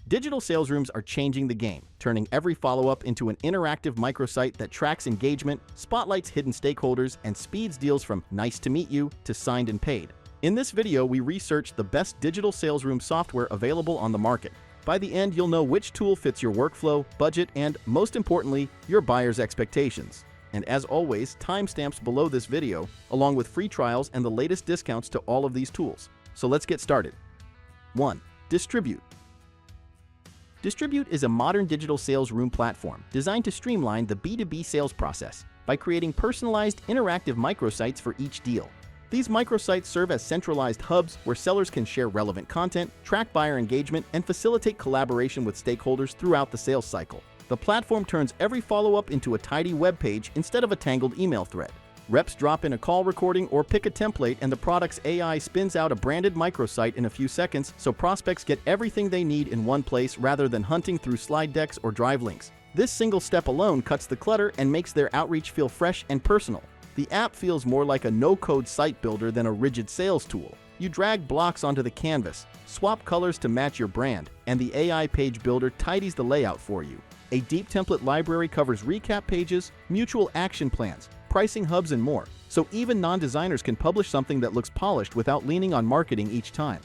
Digital sales rooms are changing the game, turning every follow-up into an interactive microsite that tracks engagement, spotlights hidden stakeholders, and speeds deals from nice to meet you to signed and paid. In this video, we researched the best digital sales room software available on the market. By the end, you'll know which tool fits your workflow, budget, and, most importantly, your buyer's expectations. And as always, timestamps below this video, along with free trials and the latest discounts to all of these tools. So let's get started. 1. Distribute. Distribute is a modern digital sales room platform designed to streamline the B2B sales process by creating personalized, interactive microsites for each deal. These microsites serve as centralized hubs where sellers can share relevant content, track buyer engagement, and facilitate collaboration with stakeholders throughout the sales cycle. The platform turns every follow-up into a tidy web page instead of a tangled email thread. Reps drop in a call recording or pick a template, and the product's AI spins out a branded microsite in a few seconds, so prospects get everything they need in one place rather than hunting through slide decks or drive links. This single step alone cuts the clutter and makes their outreach feel fresh and personal. The app feels more like a no-code site builder than a rigid sales tool. You drag blocks onto the canvas, swap colors to match your brand, and the AI page builder tidies the layout for you. A deep template library covers recap pages, mutual action plans, pricing hubs, and more, so even non-designers can publish something that looks polished without leaning on marketing each time.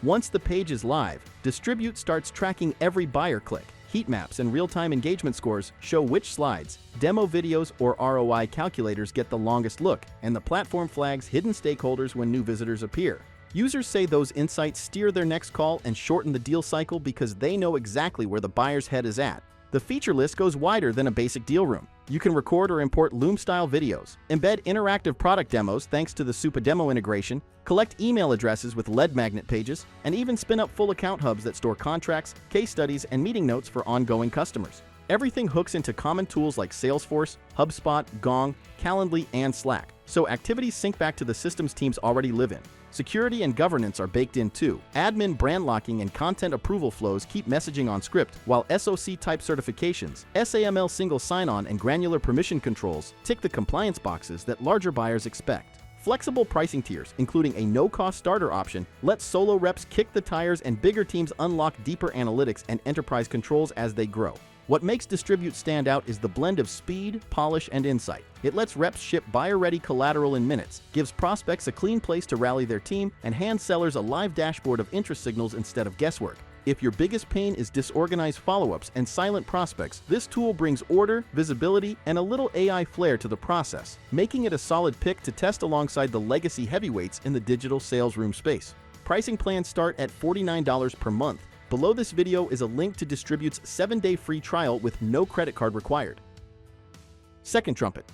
Once the page is live, Distribute starts tracking every buyer click. Heat maps and real-time engagement scores show which slides, demo videos, or ROI calculators get the longest look, and the platform flags hidden stakeholders when new visitors appear. Users say those insights steer their next call and shorten the deal cycle because they know exactly where the buyer's head is at. The feature list goes wider than a basic deal room. You can record or import Loom-style videos, embed interactive product demos thanks to the Super Demo integration, collect email addresses with lead magnet pages, and even spin up full account hubs that store contracts, case studies, and meeting notes for ongoing customers. Everything hooks into common tools like Salesforce, HubSpot, Gong, Calendly, and Slack, so activities sync back to the systems teams already live in. Security and governance are baked in too. Admin brand locking and content approval flows keep messaging on script, while SOC type certifications, SAML single sign-on, and granular permission controls tick the compliance boxes that larger buyers expect. Flexible pricing tiers, including a no-cost starter option, let solo reps kick the tires and bigger teams unlock deeper analytics and enterprise controls as they grow. What makes Distribute stand out is the blend of speed, polish, and insight. It lets reps ship buyer-ready collateral in minutes, gives prospects a clean place to rally their team, and hands sellers a live dashboard of interest signals instead of guesswork. If your biggest pain is disorganized follow-ups and silent prospects, this tool brings order, visibility, and a little AI flair to the process, making it a solid pick to test alongside the legacy heavyweights in the digital sales room space. Pricing plans start at $49 per month. Below this video is a link to Distribute's 7-day free trial with no credit card required. 2nd, Trumpet.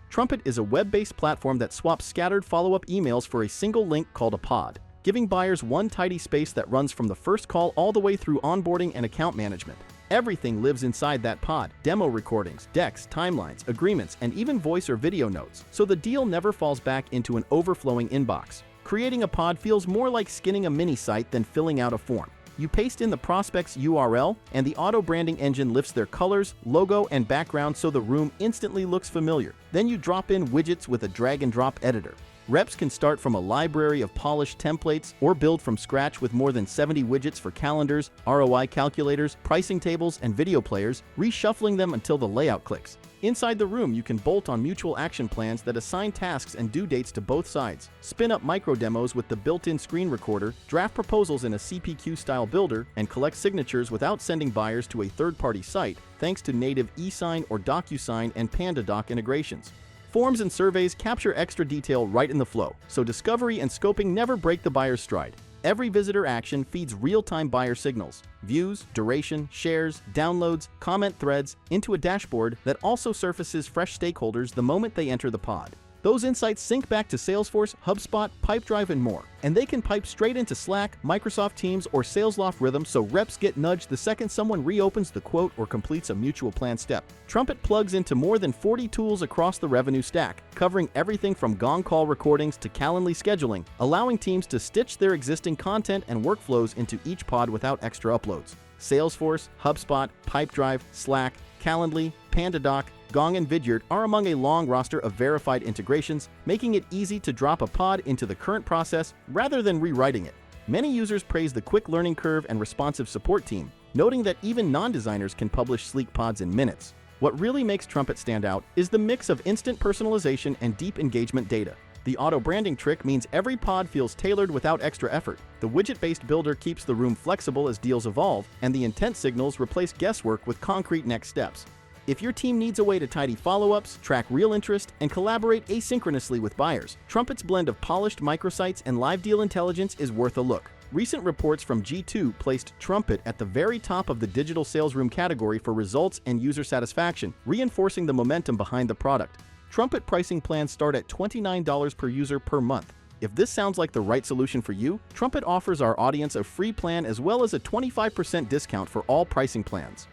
Trumpet is a web-based platform that swaps scattered follow-up emails for a single link called a pod, giving buyers one tidy space that runs from the first call all the way through onboarding and account management. Everything lives inside that pod: demo recordings, decks, timelines, agreements, and even voice or video notes, so the deal never falls back into an overflowing inbox. Creating a pod feels more like skinning a mini site than filling out a form. You paste in the prospect's URL, and the auto-branding engine lifts their colors, logo, and background so the room instantly looks familiar. Then you drop in widgets with a drag-and-drop editor. Reps can start from a library of polished templates or build from scratch with more than 70 widgets for calendars, ROI calculators, pricing tables, and video players, reshuffling them until the layout clicks. Inside the room, you can bolt on mutual action plans that assign tasks and due dates to both sides, spin up micro demos with the built-in screen recorder, draft proposals in a CPQ-style builder, and collect signatures without sending buyers to a third-party site, thanks to native eSign or DocuSign and PandaDoc integrations. Forms and surveys capture extra detail right in the flow, so discovery and scoping never break the buyer's stride. Every visitor action feeds real-time buyer signals, views, duration, shares, downloads, comment threads, into a dashboard that also surfaces fresh stakeholders the moment they enter the pod. Those insights sync back to Salesforce, HubSpot, Pipedrive, and more, and they can pipe straight into Slack, Microsoft Teams, or Salesloft Rhythm, so reps get nudged the second someone reopens the quote or completes a mutual plan step. Trumpet plugs into more than 40 tools across the revenue stack, covering everything from Gong call recordings to Calendly scheduling, allowing teams to stitch their existing content and workflows into each pod without extra uploads. Salesforce, HubSpot, Pipedrive, Slack, Calendly, PandaDoc, Gong, and Vidyard are among a long roster of verified integrations, making it easy to drop a pod into the current process rather than rewriting it. Many users praise the quick learning curve and responsive support team, noting that even non-designers can publish sleek pods in minutes. What really makes Trumpet stand out is the mix of instant personalization and deep engagement data. The auto-branding trick means every pod feels tailored without extra effort. The widget-based builder keeps the room flexible as deals evolve, and the intent signals replace guesswork with concrete next steps. If your team needs a way to tidy follow-ups, track real interest, and collaborate asynchronously with buyers, Trumpet's blend of polished microsites and live deal intelligence is worth a look. Recent reports from G2 placed Trumpet at the very top of the digital sales room category for results and user satisfaction, reinforcing the momentum behind the product. Trumpet pricing plans start at $29 per user per month. If this sounds like the right solution for you, Trumpet offers our audience a free plan as well as a 25% discount for all pricing plans.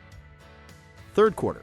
Third quarter.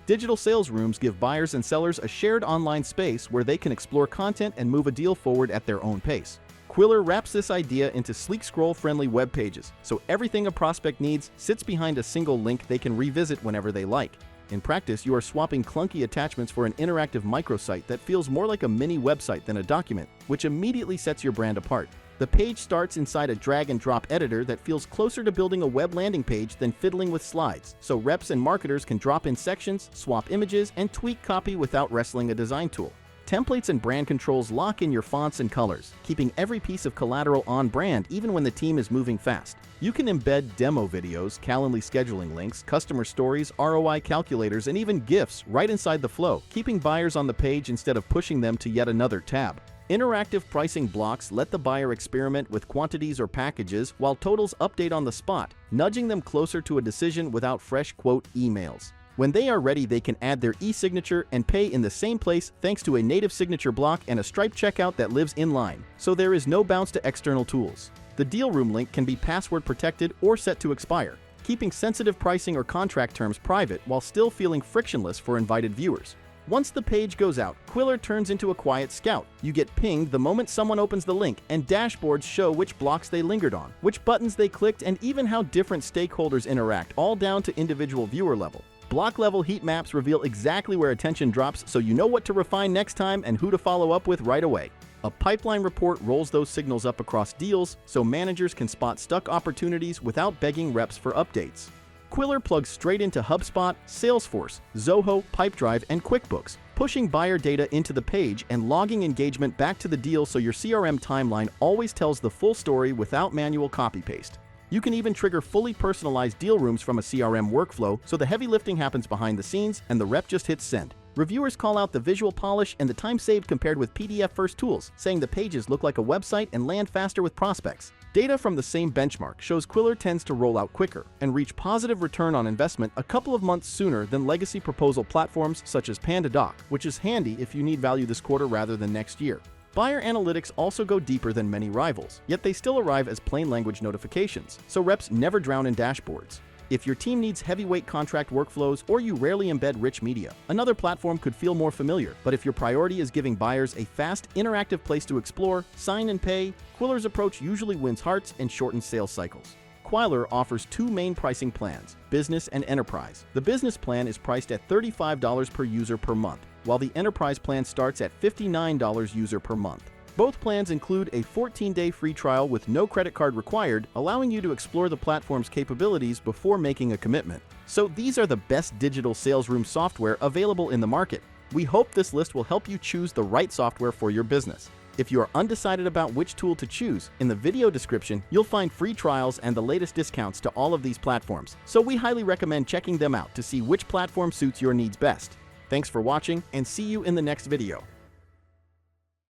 Digital sales rooms give buyers and sellers a shared online space where they can explore content and move a deal forward at their own pace. Qwilr wraps this idea into sleek scroll-friendly web pages, so everything a prospect needs sits behind a single link they can revisit whenever they like. In practice, you are swapping clunky attachments for an interactive microsite that feels more like a mini website than a document, which immediately sets your brand apart. The page starts inside a drag-and-drop editor that feels closer to building a web landing page than fiddling with slides, so reps and marketers can drop in sections, swap images, and tweak copy without wrestling a design tool. Templates and brand controls lock in your fonts and colors, keeping every piece of collateral on brand even when the team is moving fast. You can embed demo videos, Calendly scheduling links, customer stories, ROI calculators, and even GIFs right inside the flow, keeping buyers on the page instead of pushing them to yet another tab. Interactive pricing blocks let the buyer experiment with quantities or packages while totals update on the spot, nudging them closer to a decision without fresh quote emails. When they are ready, they can add their e-signature and pay in the same place thanks to a native signature block and a Stripe checkout that lives inline, so there is no bounce to external tools. The deal room link can be password protected or set to expire, keeping sensitive pricing or contract terms private while still feeling frictionless for invited viewers. Once the page goes out, Qwilr turns into a quiet scout. You get pinged the moment someone opens the link, and dashboards show which blocks they lingered on, which buttons they clicked, and even how different stakeholders interact, all down to individual viewer level. Block-level heat maps reveal exactly where attention drops, so you know what to refine next time and who to follow up with right away. A pipeline report rolls those signals up across deals, so managers can spot stuck opportunities without begging reps for updates. Qwilr plugs straight into HubSpot, Salesforce, Zoho, Pipedrive, and QuickBooks, pushing buyer data into the page and logging engagement back to the deal so your CRM timeline always tells the full story without manual copy-paste. You can even trigger fully personalized deal rooms from a CRM workflow, so the heavy lifting happens behind the scenes and the rep just hits send. Reviewers call out the visual polish and the time saved compared with PDF-first tools, saying the pages look like a website and land faster with prospects. Data from the same benchmark shows Qwilr tends to roll out quicker and reach positive return on investment a couple of months sooner than legacy proposal platforms such as PandaDoc, which is handy if you need value this quarter rather than next year. Buyer analytics also go deeper than many rivals, yet they still arrive as plain language notifications, so reps never drown in dashboards. If your team needs heavyweight contract workflows or you rarely embed rich media, another platform could feel more familiar. But if your priority is giving buyers a fast, interactive place to explore, sign and pay, Qwilr's approach usually wins hearts and shortens sales cycles. Qwilr offers two main pricing plans, Business and Enterprise. The Business plan is priced at $35 per user per month, while the Enterprise plan starts at $59 user per month. Both plans include a 14-day free trial with no credit card required, allowing you to explore the platform's capabilities before making a commitment. So these are the best digital sales room software available in the market. We hope this list will help you choose the right software for your business. If you are undecided about which tool to choose, in the video description, you'll find free trials and the latest discounts to all of these platforms. So we highly recommend checking them out to see which platform suits your needs best. Thanks for watching, and see you in the next video.